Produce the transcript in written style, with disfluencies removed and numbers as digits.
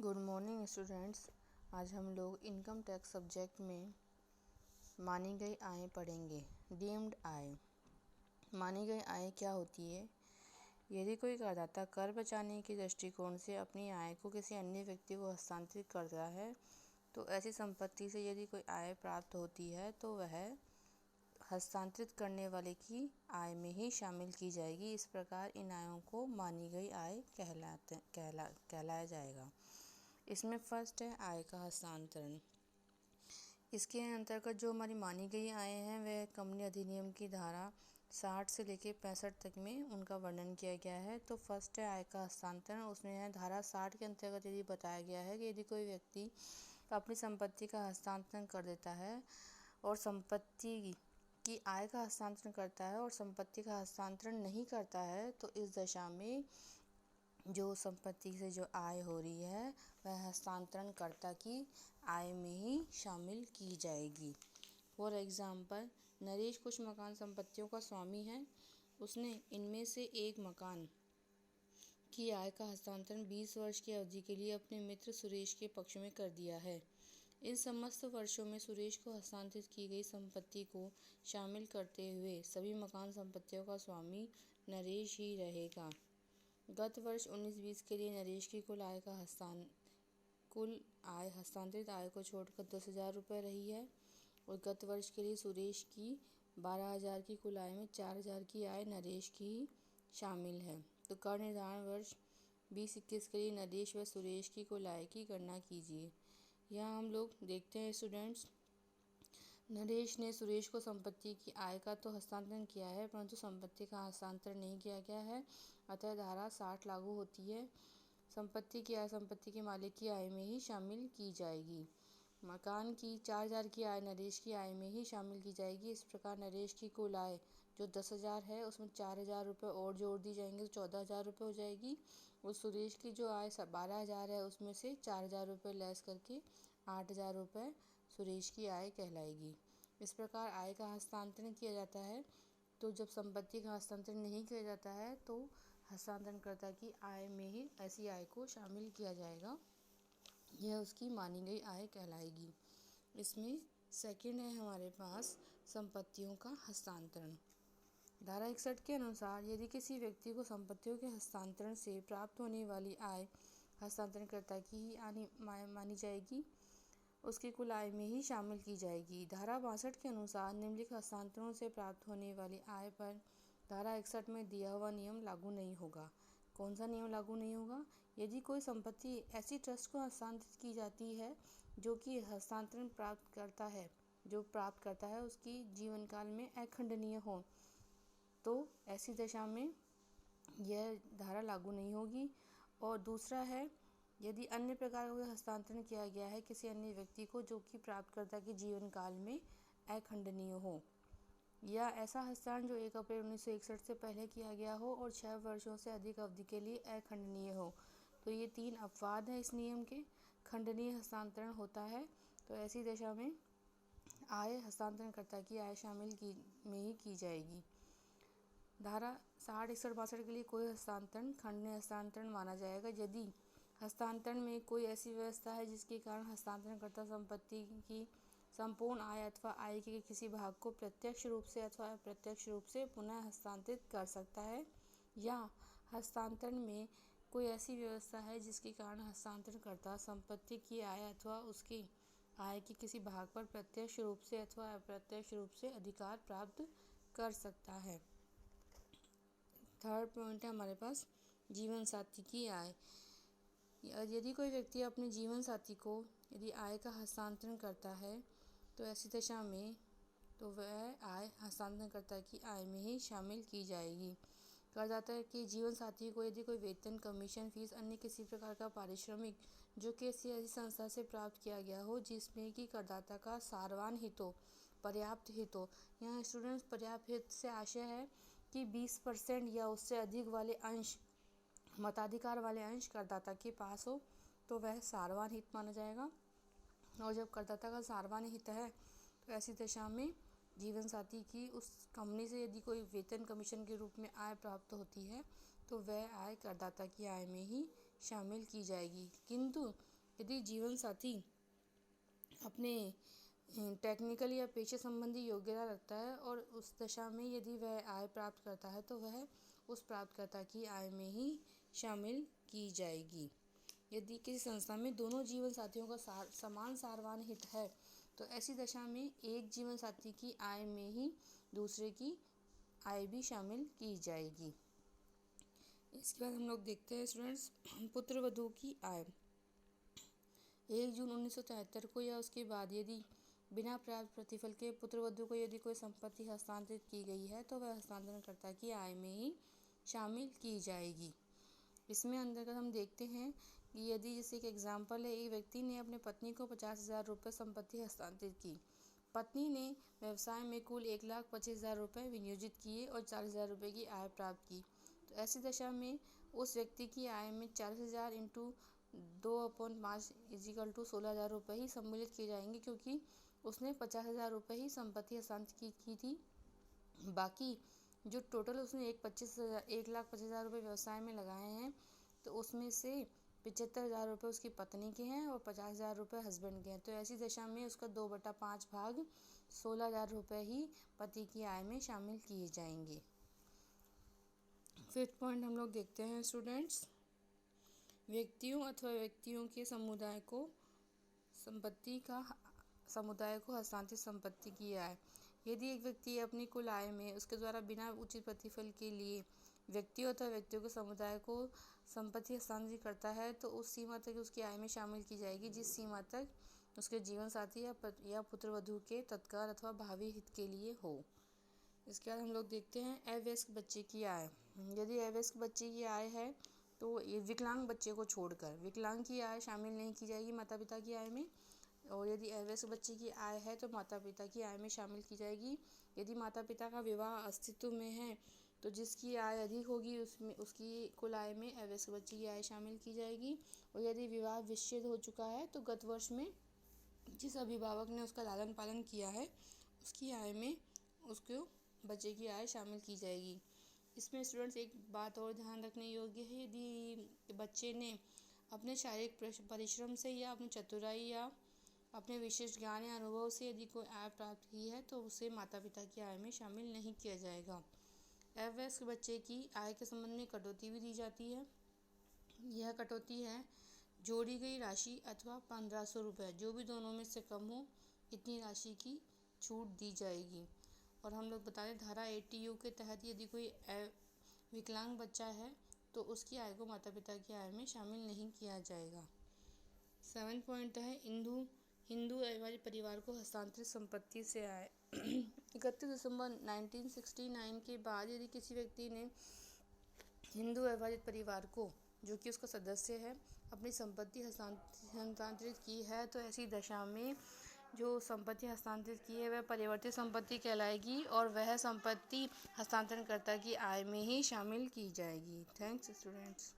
Good morning students. आज हम लोग इनकम टैक्स सब्जेक्ट में मानी गई आय पढ़ेंगे। डीम्ड आय। मानी गई आय क्या होती है? यदि कोई करदाता कर बचाने के दृष्टिकोण से अपनी आय को किसी अन्य व्यक्ति को हस्तांतरित करता है तो ऐसी संपत्ति से यदि कोई आय प्राप्त होती है तो वह हस्तांतरित करने वाले की आय में ही शामिल की जाएगी। इस प्रकार इन आयों को मानी गई आय कहलाया जाएगा। इसमें फर्स्ट है आय का हस्तांतरण। इसके अंतर्गत जो हमारी मानी गई आय हैं वह कंपनी अधिनियम की धारा 60 से लेकर 65 तक में उनका वर्णन किया गया है। तो फर्स्ट है आय का हस्तांतरण। उसमें है धारा 60 के अंतर्गत यदि बताया गया है कि यदि कोई व्यक्ति अपनी संपत्ति का हस्तांतरण कर देता है और संपत्ति की आय का हस्तांतरण करता है और संपत्ति का हस्तांतरण नहीं करता है तो इस दशा में जो संपत्ति से जो आय हो रही है वह हस्तांतरणकर्ता की आय में ही शामिल की जाएगी। फॉर एग्जाम्पल, नरेश कुछ मकान संपत्तियों का स्वामी है। उसने इनमें से एक मकान की आय का हस्तांतरण 20 वर्ष की अवधि के लिए अपने मित्र सुरेश के पक्ष में कर दिया है। इन समस्त वर्षों में सुरेश को हस्तांतरित की गई संपत्ति को शामिल करते हुए सभी मकान संपत्तियों का स्वामी नरेश ही रहेगा। गत वर्ष 19-20 के लिए नरेश की कुल आय हस्तांतरित आय को छोड़कर 10,000 रुपये रही है और गत वर्ष के लिए सुरेश की 12,000 की कुल आय में 4,000 की आय नरेश की ही शामिल है। तो कर निर्धारण वर्ष 20-21 के लिए नरेश व सुरेश की कुल आय की गणना कीजिए। यहाँ हम लोग देखते हैं स्टूडेंट्स, नरेश ने सुरेश को संपत्ति की आय का तो हस्तांतरण किया है परंतु संपत्ति का हस्तांतरण नहीं किया गया है, अतः धारा 60 लागू होती है। संपत्ति की आय संपत्ति के मालिक की आय में ही शामिल की जाएगी। मकान की 4,000 की आय नरेश की आय में ही शामिल की जाएगी। इस प्रकार नरेश की कुल आय जो 10,000 है उसमें 4,000 रुपये और जोड़ दी जाएंगे तो 14,000 रुपये हो जाएगी और सुरेश की जो आय 12,000 है उसमें से 4,000 रुपये लेस करके 8,000 रुपये सुरेश की आय कहलाएगी। इस प्रकार आय का हस्तांतरण किया जाता है। तो जब संपत्ति का हस्तांतरण नहीं किया जाता है तो हस्तांतरणकर्ता की आय में ही ऐसी आय को शामिल किया जाएगा। यह उसकी मानी गई आय कहलाएगी। इसमें सेकंड है हमारे पास संपत्तियों का हस्तांतरण। धारा 61 के अनुसार यदि किसी व्यक्ति को संपत्तियों के हस्तांतरण से प्राप्त होने वाली आय हस्तांतरणकर्ता की ही मानी जाएगी, उसकी कुल आय में ही शामिल की जाएगी। धारा 62 के अनुसार निम्नलिखित हस्तांतरणों से प्राप्त होने वाली आय पर धारा 61 में दिया हुआ नियम लागू नहीं होगा। कौन सा नियम लागू नहीं होगा? यदि कोई संपत्ति ऐसी ट्रस्ट को हस्तांतरित की जाती है जो कि हस्तांतरण प्राप्त करता है उसकी जीवन काल में अखंडनीय हो तो ऐसी दशा में यह धारा लागू नहीं होगी। और दूसरा है, यदि अन्य प्रकार का हस्तांतरण किया गया है किसी अन्य व्यक्ति को जो कि प्राप्तकर्ता के जीवन काल में अखंडनीय हो, या ऐसा हस्तांतरण जो 1 अप्रैल 1961 से पहले किया गया हो और 6 वर्षों से अधिक अवधि के लिए अखंडनीय हो, तो ये 3 अपवाद हैं इस नियम के। खंडनीय हस्तांतरण होता है तो ऐसी दशा में आय हस्तांतरणकर्ता की आय में ही की जाएगी। धारा 60, 61, 62 के लिए कोई हस्तांतरण खंडनीय हस्तांतरण माना जाएगा यदि हस्तांतरण में कोई ऐसी व्यवस्था है जिसके कारण हस्तांतरणकर्ता संपत्ति की संपूर्ण आय अथवा आय के किसी भाग को प्रत्यक्ष रूप से अथवा अप्रत्यक्ष रूप से पुनः हस्तांतरित कर सकता है, या हस्तांतरण में कोई ऐसी व्यवस्था है जिसके कारण हस्तांतरणकर्ता संपत्ति की आय अथवा उसकी आय के किसी भाग पर प्रत्यक्ष रूप से अथवा अप्रत्यक्ष रूप से अधिकार प्राप्त कर सकता है। थर्ड पॉइंट है हमारे पास जीवन साथी की आय। यदि कोई व्यक्ति अपने जीवन साथी को यदि आय का हस्तांतरण करता है तो ऐसी दशा में तो वह आय हस्तांतरणकर्ता की आय में ही शामिल की जाएगी। करदाता के जीवन साथी को यदि कोई वेतन, कमीशन, फीस, अन्य किसी प्रकार का पारिश्रमिक जो किसी ऐसी संस्था से प्राप्त किया गया हो जिसमें कि करदाता का सारवान हित हो, पर्याप्त हित हो। यहाँ स्टूडेंट्स पर्याप्त हित से आशय है कि 20% या उससे अधिक वाले अंश, मताधिकार वाले अंश करदाता के पास हो तो वह सारवान हित माना जाएगा। और जब करदाता का सारवान हित है तो ऐसी दशा में जीवन साथी की उस कंपनी से यदि कोई वेतन, कमीशन के रूप में आय प्राप्त होती है तो वह आय करदाता की आय में ही शामिल की जाएगी। किंतु यदि जीवन साथी अपने टेक्निकल या पेशे संबंधी योग्यता रखता है और उस दशा में यदि वह आय प्राप्त करता है तो वह उस प्राप्तकर्ता की आय में ही शामिल की जाएगी। यदि किसी संस्था में दोनों जीवन साथियों का समान सारवान हित है तो ऐसी दशा में एक जीवन साथी की आय में ही दूसरे की आय भी शामिल की जाएगी। इसके बाद हम लोग देखते हैं स्टूडेंट्स, पुत्र वधू की आय। 1 जून 1973 को या उसके बाद यदि बिना प्राप्त प्रतिफल के पुत्र वधू को यदि कोई संपत्ति हस्तांतरित की गई है तो वह हस्तांतरणकर्ता की आय में ही शामिल की जाएगी। इसमें अंतर्गत हम देखते हैं कि यदि जैसे एक एग्जाम्पल है, एक व्यक्ति ने अपने पत्नी को 50,000 रुपये संपत्ति हस्तांतरित की। पत्नी ने व्यवसाय में कुल 1,25,000 रुपये विनियोजित किए और 40,000 रुपये की आय प्राप्त की। तो ऐसी दशा में उस व्यक्ति की आय में 40,000 इंटू 2/5 = 16,000 रुपये ही सम्मिलित किए जाएंगे, क्योंकि उसने 50,000 रुपये ही संपत्ति हस्तांतरित की थी। बाकी जो टोटल उसने 1,25,000 रुपये व्यवसाय में लगाए हैं तो उसमें से 75,000 रुपये उसकी पत्नी के हैं और 50,000 रुपये हस्बैंड के हैं। तो ऐसी दशा में उसका 2/5 भाग 16,000 रुपये ही पति की आय में शामिल किए जाएंगे। 5th पॉइंट हम लोग देखते हैं स्टूडेंट्स, व्यक्तियों अथवा व्यक्तियों के समुदाय को हस्तांतरित संपत्ति की आय। यदि एक व्यक्ति अपनी कुल आय में उसके द्वारा बिना उचित प्रतिफल के लिए व्यक्तियों अथवा व्यक्तियों के समुदाय को संपत्ति हस्तांतरित करता है तो उस सीमा तक उसकी आय में शामिल की जाएगी जिस सीमा तक उसके जीवन साथी या पुत्र वधू के तत्काल अथवा भावी हित के लिए हो। इसके बाद हम लोग देखते हैं अवयस्क बच्चे की आय। यदि अवयस्क बच्चे की आय है तो ये विकलांग बच्चे को छोड़कर विकलांग की आय शामिल नहीं की जाएगी माता पिता की आय में, और यदि अवयस्क बच्चे की आय है तो माता पिता की आय में शामिल की जाएगी। यदि माता पिता का विवाह अस्तित्व में है तो जिसकी आय अधिक होगी उसमें उसकी कुल आय में अवयस्क बच्चे की आय शामिल की जाएगी। और यदि विवाह विच्छेद हो चुका है तो गत वर्ष में जिस अभिभावक ने उसका लालन पालन किया है उसकी आय में उसको बच्चे की आय शामिल की जाएगी। इसमें स्टूडेंट्स एक बात और ध्यान रखने योग्य है, यदि बच्चे ने अपने शारीरिक परिश्रम से या अपनी चतुराई या अपने विशेष ज्ञान या अनुभव से यदि कोई आय प्राप्त की है तो उसे माता पिता की आय में शामिल नहीं किया जाएगा। अवयस्क बच्चे की आय के संबंध में कटौती भी दी जाती है। यह कटौती है जोड़ी गई राशि अथवा 1,500 रुपये, जो भी दोनों में से कम हो इतनी राशि की छूट दी जाएगी। और हम लोग बता दें धारा 80U के तहत यदि कोई विकलांग बच्चा है तो उसकी आय को माता पिता की आय में शामिल नहीं किया जाएगा। 7th पॉइंट है हिंदू अविभाजित परिवार को हस्तांतरित संपत्ति से आय। 31 दिसंबर 1969 के बाद यदि किसी व्यक्ति ने हिंदू अविभाजित परिवार को, जो कि उसका सदस्य है, अपनी संपत्ति हस्तांतरित की है तो ऐसी दशा में जो संपत्ति हस्तांतरित की है वह परिवर्तित संपत्ति कहलाएगी और वह संपत्ति हस्तांतरणकर्ता की आय में ही शामिल की जाएगी। Thanks students.